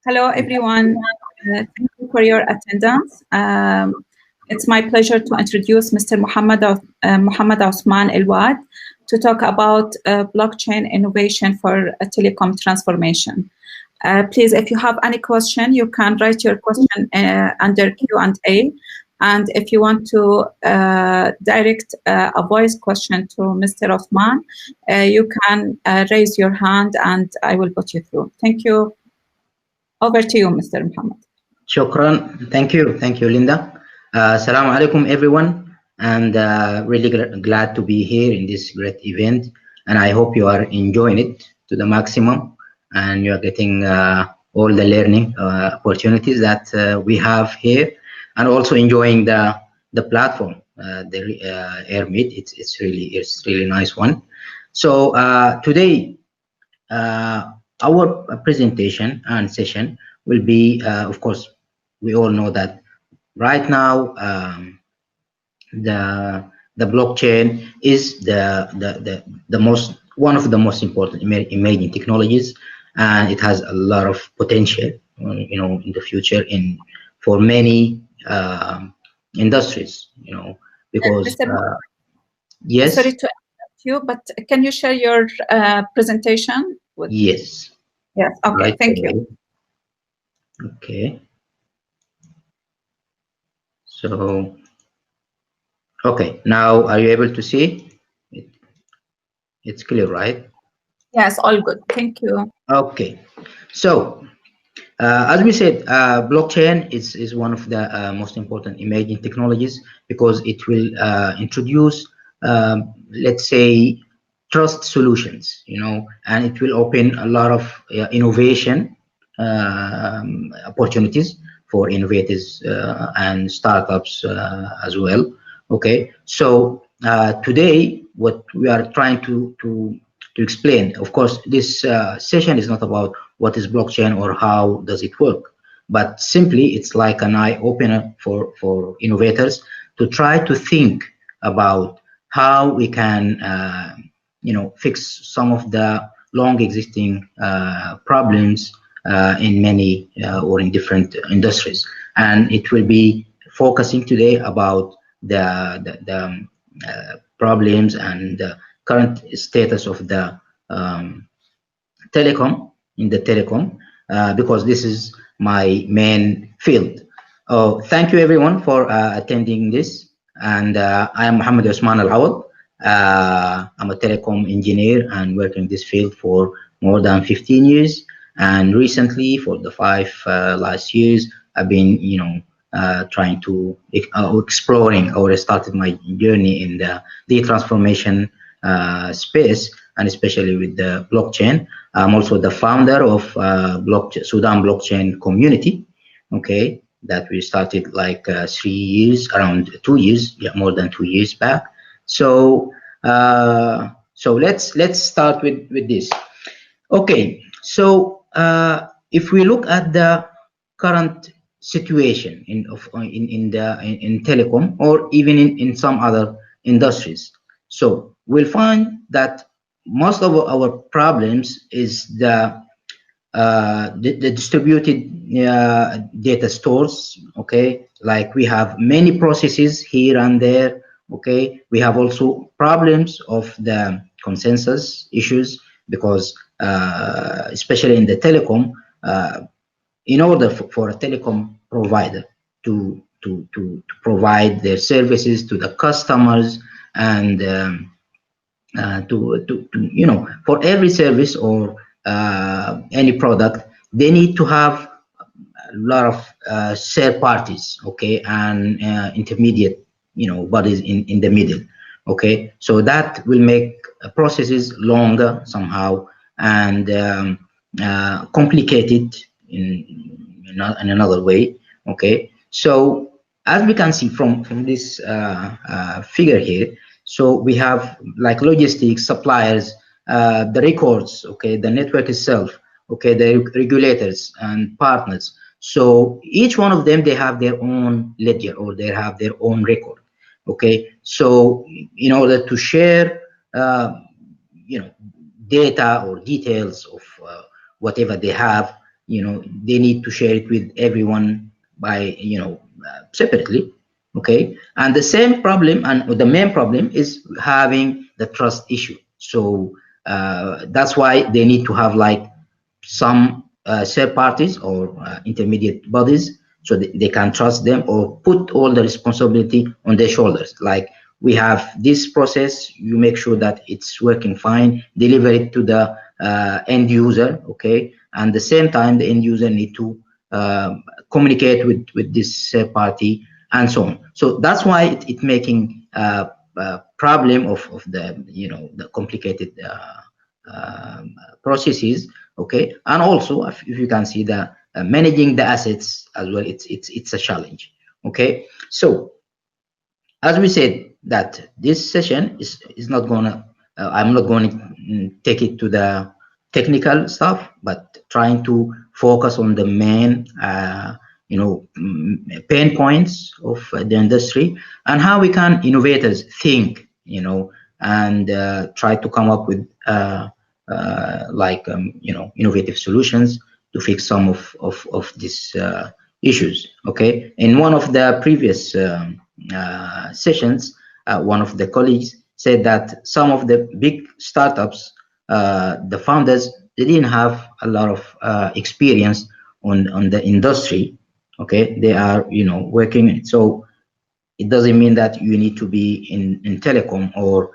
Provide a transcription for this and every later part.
Hello, everyone. Thank you for your attendance. It's my pleasure to introduce Mr. Muhammad Osman Elwad to talk about blockchain innovation for telecom transformation. Please, if you have any question, you can write your question under Q&A. And if you want to direct a voice question to Mr. Osman, you can raise your hand and I will put you through. Thank you. Over to you, Mr. Muhammad. Shukran. Thank you, Linda. Assalamu alaikum, everyone, and really glad to be here in this great event. And I hope you are enjoying it to the maximum, and you are getting all the learning opportunities that we have here, and also enjoying the platform, the AirMeet. It's really nice one. So today, our presentation and session will be, of course, we all know that right now the blockchain is one of the most important emerging technologies, and it has a lot of potential, in the future for many industries, because yes. Sorry to interrupt you, but can you share your presentation? Yes. Yes. Okay. Right. Thank you. Okay. So, okay. Now, are you able to see it? It's clear, right? Yes, all good. Thank you. Okay. So, as we said, blockchain is one of the most important emerging technologies because it will introduce, let's say, trust solutions, and it will open a lot of innovation opportunities for innovators and startups as well. Okay, so today what we are trying to explain, of course, this session is not about what is blockchain or how does it work, but simply it's like an eye opener for innovators to try to think about how we can fix some of the long existing problems in many or in different industries. And it will be focusing today about the problems and the current status of the telecom, because this is my main field. Thank you everyone for attending this. And I am Muhammad Osman Al-Awad. I'm a telecom engineer and work in this field for more than 15 years. And recently, for the 5 last years, I've been, trying to exploring or started my journey in the transformation space, and especially with the blockchain. I'm also the founder of Sudan Blockchain Community. Okay, that we started like 3 years, around 2 years, more than 2 years back. So let's start with this. Okay, so if we look at the current situation in telecom or even in some other industries, so we'll find that most of our problems is the distributed data stores. Okay, like we have many processes here and there. Okay, we have also problems of the consensus issues because especially in the telecom, in order for a telecom provider to provide their services to the customers and for every service or any product, they need to have a lot of third parties, okay, and intermediate, bodies in the middle. Okay, so that will make processes longer somehow and complicated in another way. Okay, so as we can see from this figure here, so we have like logistics, suppliers, the records, okay, the network itself, okay, the regulators and partners. So each one of them, they have their own ledger or they have their own record. Okay, so in order to share, data or details of whatever they have, they need to share it with everyone by, separately. Okay, and the same problem, and the main problem is having the trust issue. So that's why they need to have like some third parties or intermediate bodies, so they can trust them or put all the responsibility on their shoulders. Like, we have this process, you make sure that it's working fine, deliver it to the end user, okay? And the same time, the end user need to communicate with this third party and so on. So that's why it's making a problem of the, the complicated processes, okay? And also, if you can see the managing the assets as well, it's a challenge, okay? So as we said, that this session is not gonna I'm not going to take it to the technical stuff, but trying to focus on the main pain points of the industry and how we can innovators think, and try to come up with innovative solutions to fix some of these issues. Okay, in one of the previous sessions, one of the colleagues said that some of the big startups, the founders, they didn't have a lot of experience on the industry. Okay, they are working. So it doesn't mean that you need to be in telecom or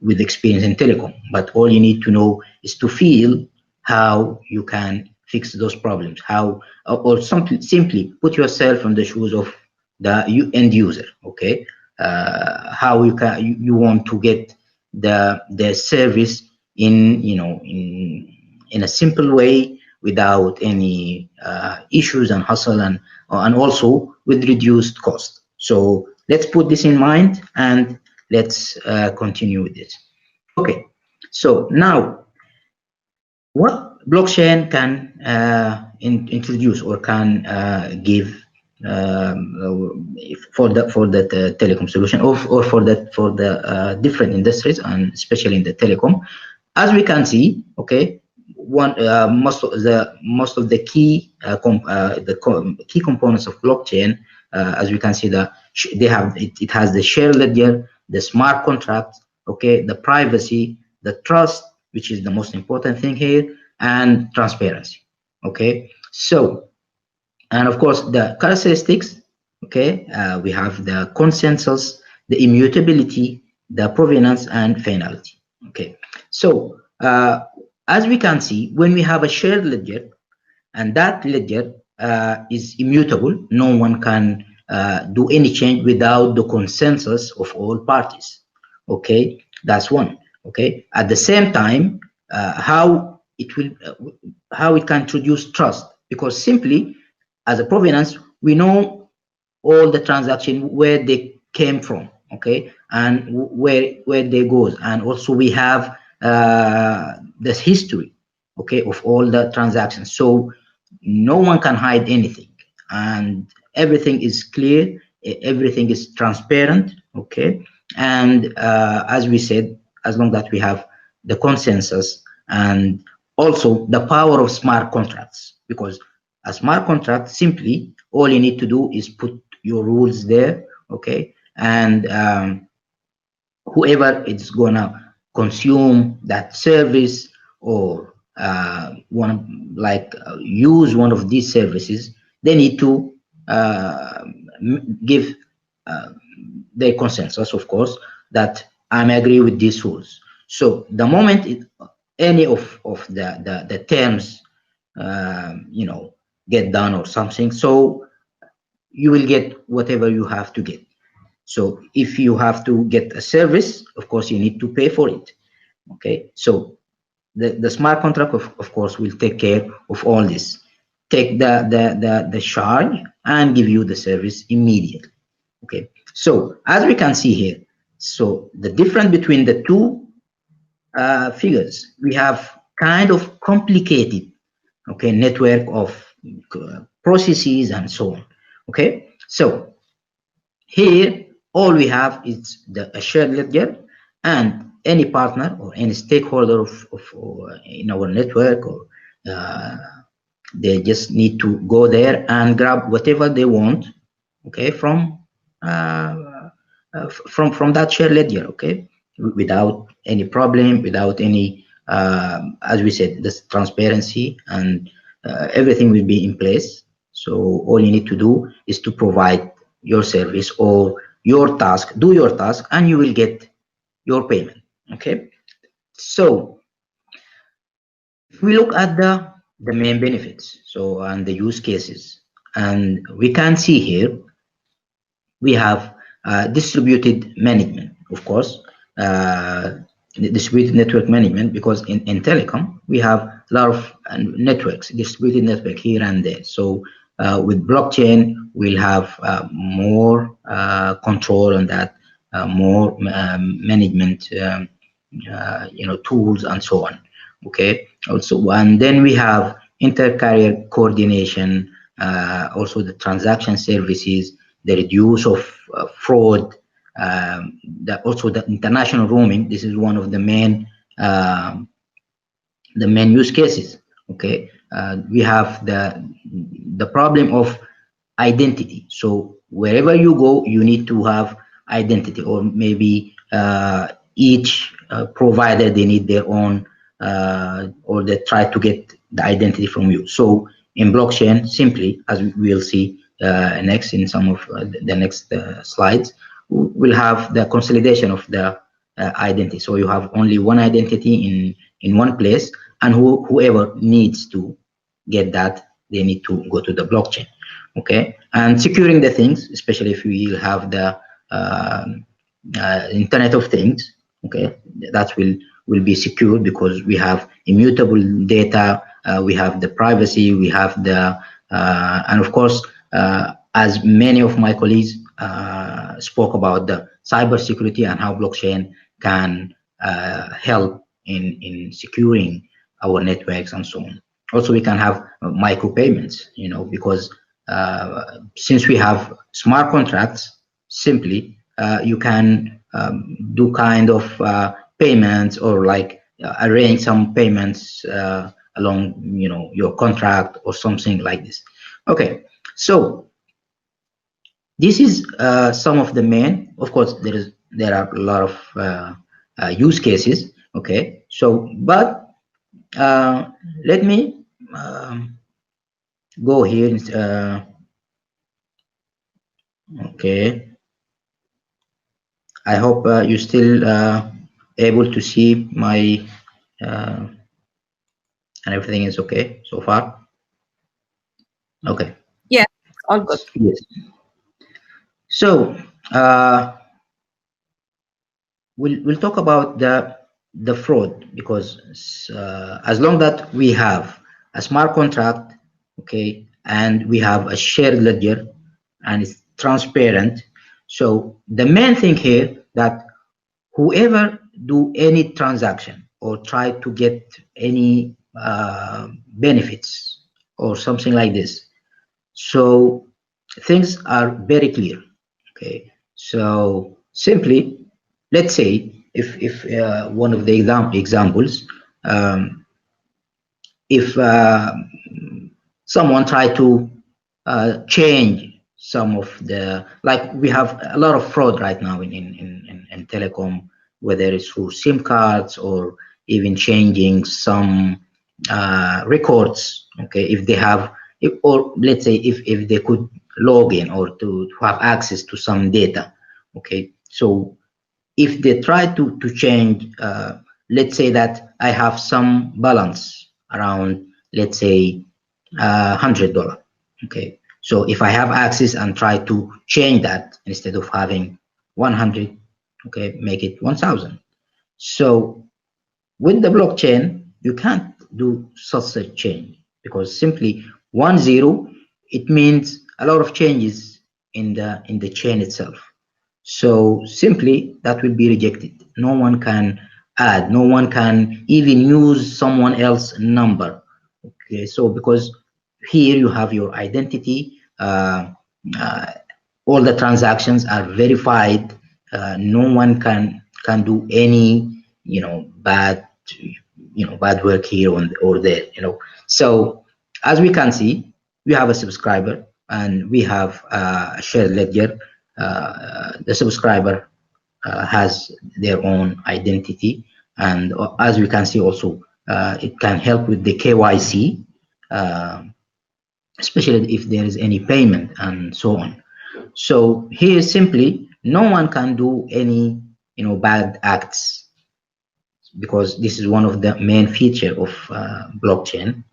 with experience in telecom, but all you need to know is to feel how you can fix those problems, how, or simply put yourself in the shoes of the end user. Okay, how you want to get the service in in a simple way, without any issues and hustle, and also with reduced cost. So let's put this in mind and let's continue with it. Okay, so now what blockchain can introduce or can give for the telecom solution, or for the different industries, and especially in the telecom, as we can see. Okay, most of the key key components of blockchain, as we can see, that it has the shared ledger, the smart contract, okay, the privacy, the trust, which is the most important thing here, and transparency. Okay, so, and of course the characteristics. Okay, we have the consensus, the immutability, the provenance, and finality. Okay, so as we can see, when we have a shared ledger, and that ledger is immutable, no one can do any change without the consensus of all parties. Okay, that's one. Okay, at the same time, how it can introduce trust, because simply as a provenance, we know all the transaction, where they came from, okay, and where they goes, and also we have this history, okay, of all the transactions. So no one can hide anything, and everything is clear, everything is transparent. Okay, and as we said, as long that we have the consensus, and also the power of smart contracts, because a smart contract, simply all you need to do is put your rules there. Okay, and whoever is gonna consume that service, or use one of these services, they need to give their consensus, of course, that I agree with these rules. So the moment any of the terms get done or something, so you will get whatever you have to get. So if you have to get a service, of course you need to pay for it. Okay, so the smart contract of course will take care of all this, take the charge and give you the service immediately. Okay, so as we can see here, so the difference between the two figures, we have kind of complicated, okay, network of processes and so on. Okay, so here all we have is a shared ledger, and any partner or any stakeholder in our network, or they just need to go there and grab whatever they want, okay, from that shared ledger, okay, without any problem, without any, as we said, this transparency, and everything will be in place. So all you need to do is to provide your service or your task, do your task, and you will get your payment. Okay. So if we look at the main benefits, so and the use cases, and we can see here we have distributed management, of course, distributed network management, because in telecom we have a lot of networks, distributed network here and there. So with blockchain we'll have more control on that, more management tools and so on. Okay. Also, and then we have inter-carrier coordination, also the transaction services, the reduce of fraud, also the international roaming. This is one of the main use cases. Okay, we have the problem of identity. So wherever you go, you need to have identity, or maybe each provider, they need their own, or they try to get the identity from you. So in blockchain, simply, as we'll see next in some of the next slides, we'll have the consolidation of the identity. So you have only one identity in one place, and whoever needs to get that, they need to go to the blockchain. Okay, and securing the things, especially if we have the Internet of Things. Okay, that will be secured because we have immutable data, we have the privacy, we have the and of course, as many of my colleagues spoke about the cybersecurity and how blockchain can help in securing our networks and so on. Also, we can have micropayments, because since we have smart contracts, simply you can do kind of payments, or like arrange some payments along your contract or something like this. Okay, so this is some of the main. Of course, there are a lot of use cases. Okay, so but let me go here. Okay, I hope you still able to see my and everything is okay so far. Okay. Yeah, all good. Yes. So we'll talk about the fraud, because as long that we have a smart contract, okay, and we have a shared ledger and it's transparent. So the main thing here, that whoever do any transaction or try to get any benefits or something like this, so things are very clear. Okay, so simply, let's say if one of the examples, if someone try to change some of the, like we have a lot of fraud right now in telecom, whether it's through SIM cards or even changing some records. Okay, if they have, or let's say if they could log in or to have access to some data. Okay, so if they try to change, let's say that I have some balance around, let's say $100. Okay, so if I have access and try to change that, instead of having 100, okay, make it 1,000. So with the blockchain, you can't do such a change, because simply 10, it means a lot of changes in the chain itself. So simply that will be rejected. No one can add, no one can even use someone else's number. Okay, so because here you have your identity, all the transactions are verified. No one can do any bad bad work here or there. So as we can see, we have a subscriber and we have a shared ledger. The subscriber has their own identity, and as we can see also, it can help with the KYC, especially if there is any payment and so on. So here simply no one can do any bad acts, because this is one of the main feature of blockchain.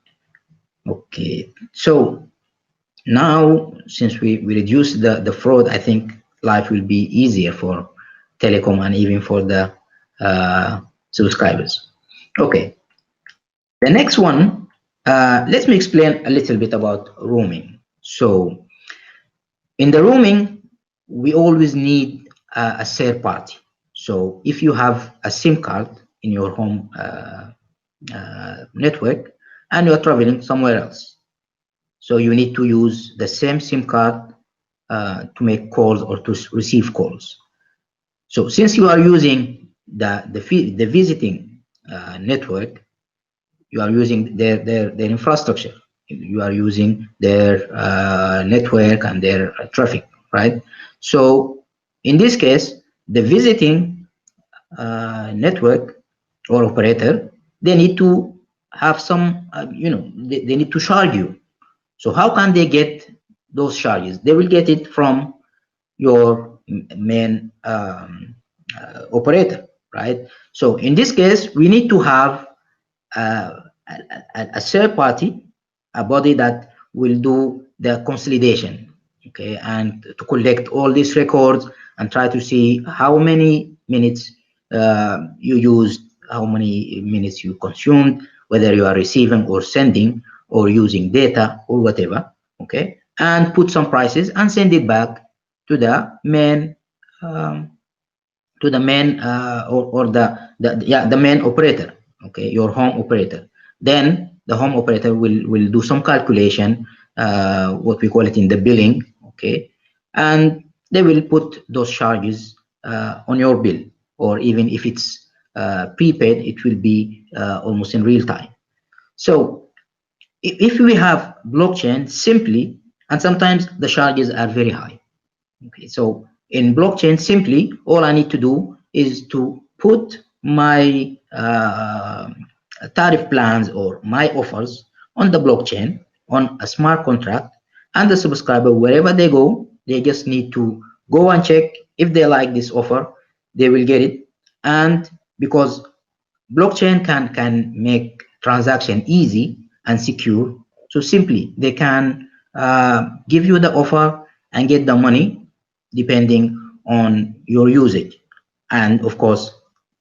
Okay, so now since we reduce the fraud, I think life will be easier for Telecom and even for the subscribers. Okay, the next one, let me explain a little bit about roaming. So in the roaming, we always need a third party. So if you have a SIM card in your home network and you're traveling somewhere else, so you need to use the same SIM card to make calls or to receive calls. So since you are using the visiting network, you are using their infrastructure, you are using their network and their traffic, right? So in this case, the visiting network or operator, they need to have some, they need to charge you. So how can they get those charges? They will get it from your main operator, right? So in this case, we need to have a third party, a body that will do the consolidation, okay, and to collect all these records and try to see how many minutes you used, how many minutes you consumed, whether you are receiving or sending or using data or whatever, okay, and put some prices and send it back to the main the main operator, okay, your home operator. Then the home operator will do some calculation, what we call it in the billing, okay, and they will put those charges on your bill, or even if it's prepaid, it will be almost in real time. So if we have blockchain simply, and sometimes the charges are very high, okay, so in blockchain simply, all I need to do is to put my tariff plans or my offers on the blockchain on a smart contract, and the subscriber, wherever they go, they just need to go and check if they like this offer, they will get it. And because blockchain can make transaction easy and secure, so simply they can give you the offer and get the money depending on your usage. And of course,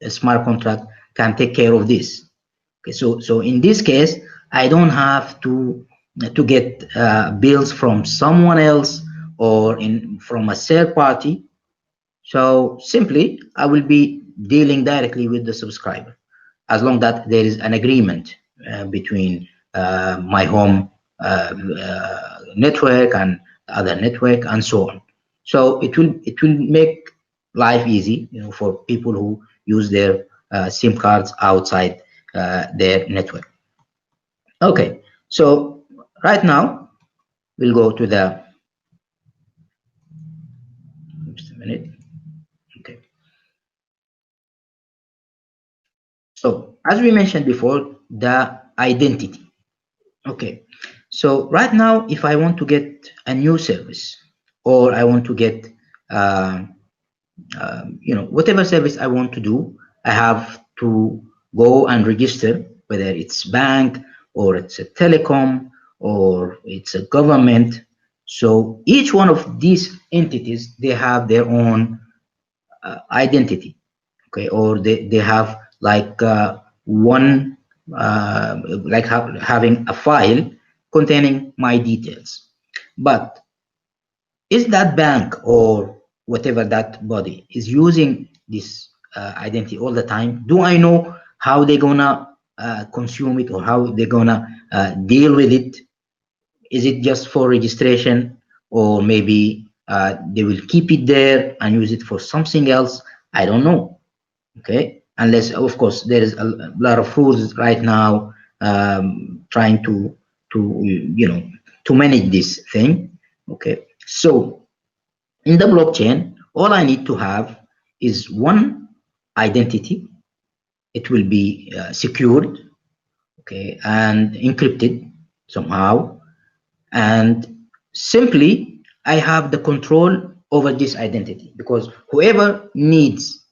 a smart contract can take care of this. Okay, so in this case, I don't have to get bills from someone else or from a third party. So simply, I will be dealing directly with the subscriber, as long that there is an agreement between my home network and other network and so on. So it will make life easy, for people who use their SIM cards outside their network. Okay, so right now we'll go to the, just a minute. Okay. So as we mentioned before, the identity. Okay, so right now, if I want to get a new service, or I want to get whatever service I want to do, I have to go and register, whether it's bank or it's a telecom or it's a government. So each one of these entities, they have their own identity, okay, or they have like one like having a file containing my details. But is that bank or whatever that body is using this identity all the time? Do I know how they're gonna consume it, or how they're gonna deal with it? Is it just for registration, or maybe they will keep it there and use it for something else? I don't know. Okay, unless, of course, there is a lot of rules right now trying to manage this thing. Okay, so in the blockchain, all I need to have is one identity. It will be secured, okay, and encrypted somehow, and simply I have the control over this identity, because whoever needs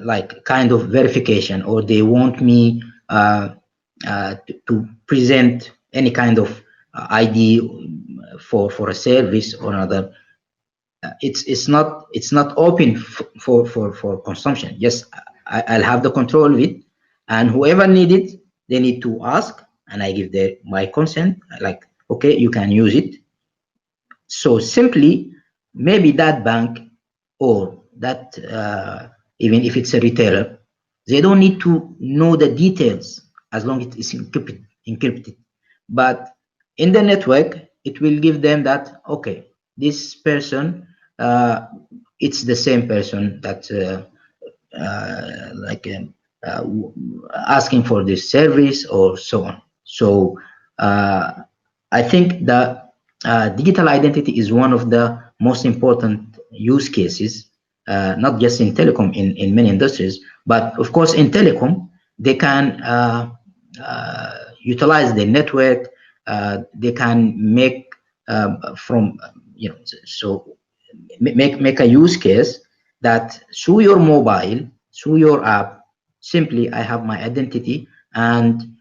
like kind of verification, or they want me to present any kind of ID for a service or another, it's not open for consumption. Yes, I'll have the control of it, and whoever needs it, they need to ask, and I give my consent, like, okay, you can use it. So simply, maybe that bank or that even if it's a retailer, they don't need to know the details as long as it is encrypted. But in the network, it will give them that, okay, this person, it's the same person that asking for this service or so on. So I think that digital identity is one of the most important use cases, not just in telecom, in many industries, but of course in telecom, they can utilize the network, they can make from, so make a use case that through your mobile, through your app, simply I have my identity and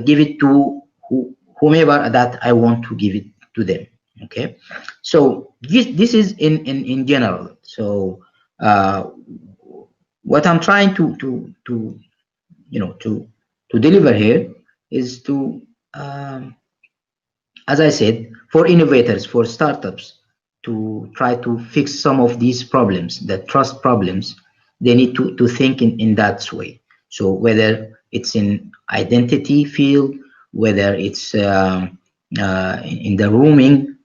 give it to whomever that I want to give it to them. Okay, so this is in general. So what I'm trying to deliver here is to as I said, for innovators, for startups, to try to fix some of these problems, the trust problems, they need to think in that way. So whether it's in identity field, whether it's in the roaming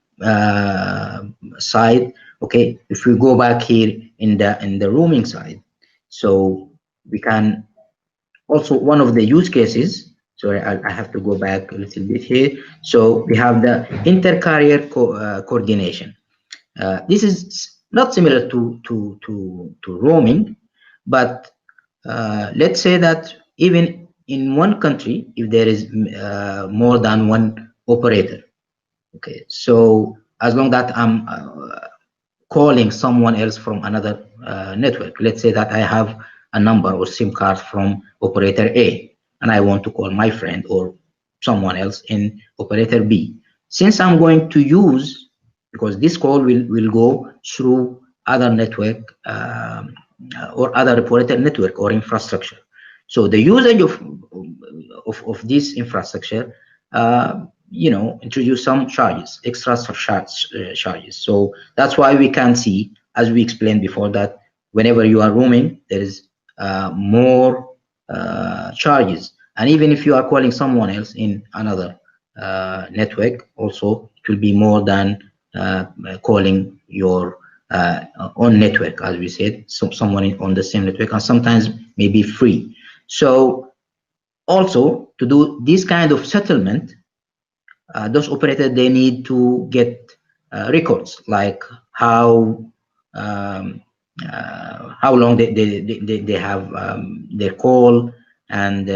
side. Okay, if we go back here in the roaming side, so we can also, one of the use cases, sorry, I have to go back a little bit here. So we have the inter-carrier coordination. This is not similar to roaming, but let's say that even in one country, if there is more than one operator, okay, so as long that I'm calling someone else from another network, let's say that I have a number or SIM card from operator A, and I want to call my friend or someone else in operator B. Since I'm going to use, because this call will go through other network or other operator network or infrastructure. So the usage of this infrastructure, introduce some charges, extra charges. So that's why we can see, as we explained before, that whenever you are roaming, there is more charges, and even if you are calling someone else in another network, also it will be more than calling your own network, as we said, so someone on the same network, and sometimes maybe free. So also to do this kind of settlement, those operators, they need to get records, like how long they have their call, and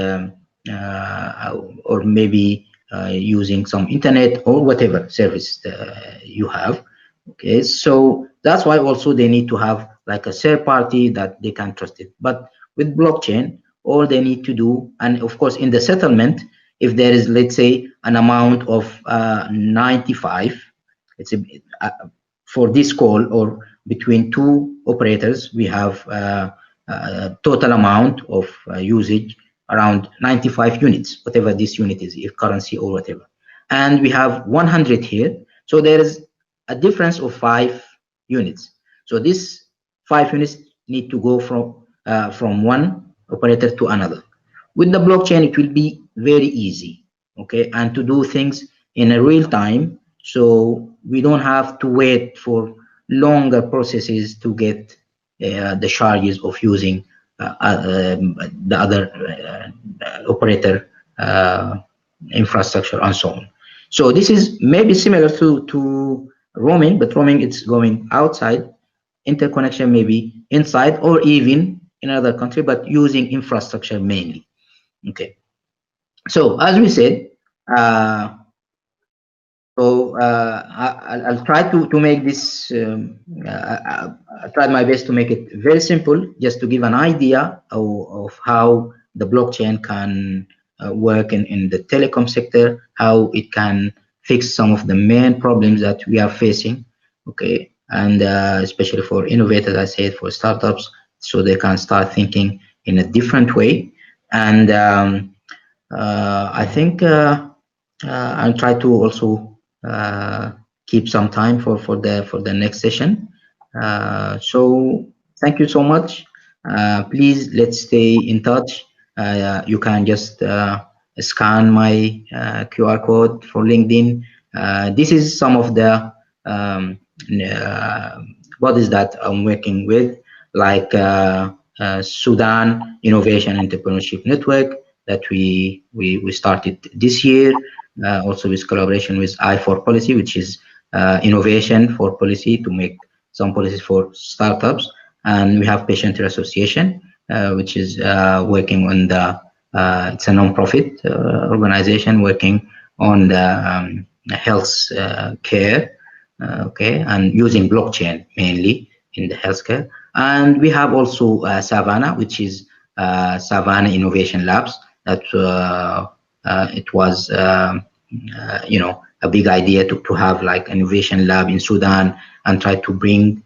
or maybe using some internet or whatever service you have. Okay, so that's why also they need to have like a third party that they can trust it. But with blockchain, all they need to do, and of course in the settlement, if there is, let's say, an amount of 95, it's for this call, or between two operators, we have a total amount of usage around 95 units, whatever this unit is, if currency or whatever. And we have 100 here, so there is a difference of 5 units. So this 5 units need to go from one operator to another. With the blockchain, it will be very easy, okay, and to do things in a real time, so we don't have to wait for longer processes to get the charges of using the other operator infrastructure and so on. So this is maybe similar to roaming, but roaming it's going outside, interconnection maybe inside or even in another country, but using infrastructure mainly. Okay. So as we said, I'll try to make this. I tried my best to make it very simple, just to give an idea of how the blockchain can work in the telecom sector, how it can fix some of the main problems that we are facing. Okay, and especially for innovators, I said, for startups, so they can start thinking in a different way. And I think I'll try to also keep some time for the next session. So thank you so much. Please, let's stay in touch. You can just scan my QR code for LinkedIn. This is some of the bodies that I'm working with, like Sudan Innovation Entrepreneurship Network that we started this year. Also with collaboration with I4Policy, which is innovation for policy to make some policies for startups. And we have Patient Care Association, which is working on the, it's a non-profit organization working on the health care, okay, and using blockchain mainly in the healthcare. And we have also Savannah, which is Savannah Innovation Labs. That it was, you know, a big idea to have like an innovation lab in Sudan and try to bring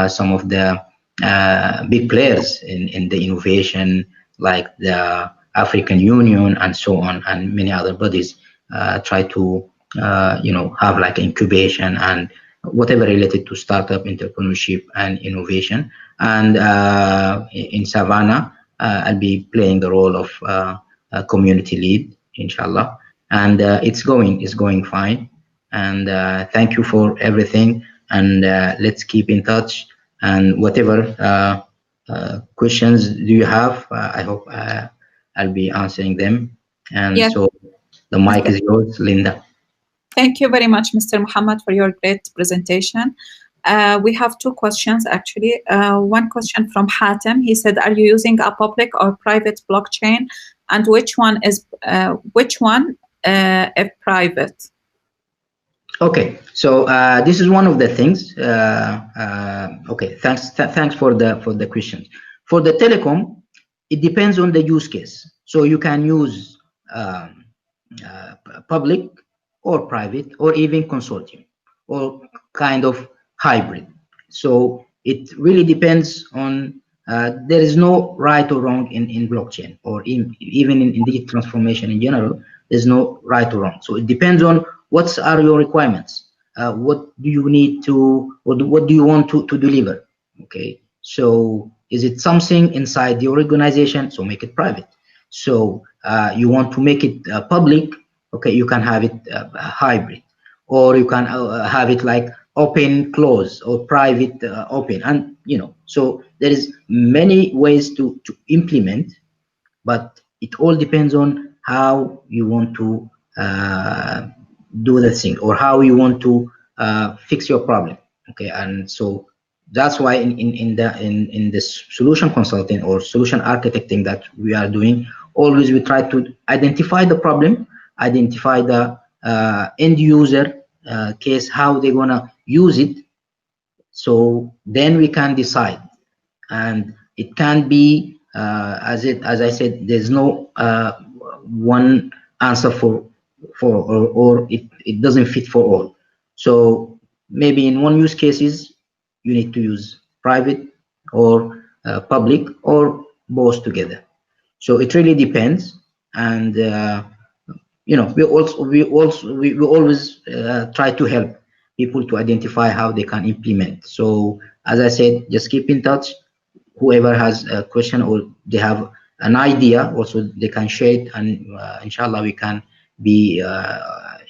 some of the big players in the innovation, like the African Union and so on, and many other bodies try to, you know, have like incubation and whatever related to startup entrepreneurship and innovation. And in Savannah, I'll be playing the role of a community lead, inshallah. And it's going fine. And thank you for everything. And let's keep in touch. And whatever questions do you have, I hope I'll be answering them. And yes. So the mic is yours, Linda. Thank you very much, Mr. Muhammad, for your great presentation. We have two questions, actually. One question from Hatem. He said, are you using a public or private blockchain? And which one is if private? Okay, so this is one of the things. Okay, thanks for the questions. For the telecom, it depends on the use case. So you can use public or private or even consortium or kind of hybrid. So it really depends on, there is no right or wrong in blockchain or even in digital transformation in general. There's no right or wrong. So it depends on what are your requirements. What do you need to, or what do you want to deliver? Okay, so is it something inside the organization? So make it private. So you want to make it public? Okay, you can have it hybrid, or you can have it like open close or private open, and you know. So there is many ways to implement, but it all depends on how you want to do the thing or how you want to fix your problem. Okay, and so that's why in the solution consulting or solution architecting that we are doing, always we try to identify the problem, identify the end user case, how they're gonna use it, so then we can decide. And it can be as I said, there's no one answer for or it doesn't fit for all. So maybe in one use cases you need to use private or public or both together. So it really depends. And you know, we always try to help people to identify how they can implement. So as I said, just keep in touch. Whoever has a question or they have an idea, also they can share it, and inshallah we can be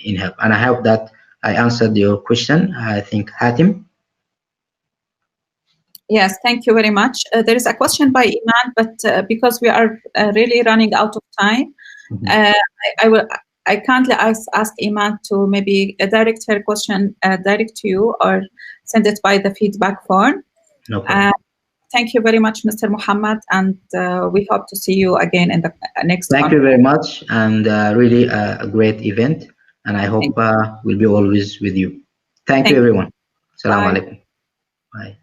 in help. And I hope that I answered your question. I think Hatem. Yes, thank you very much. There is a question by Iman, but because we are really running out of time, I kindly ask Iman to maybe direct her question direct to you or send it by the feedback form. No problem. Thank you very much, Mr. Muhammad, and we hope to see you again in the next Thank you very much, and really a great event, and I hope we'll be always with you. Thank you, everyone. Assalamu alaikum. Bye.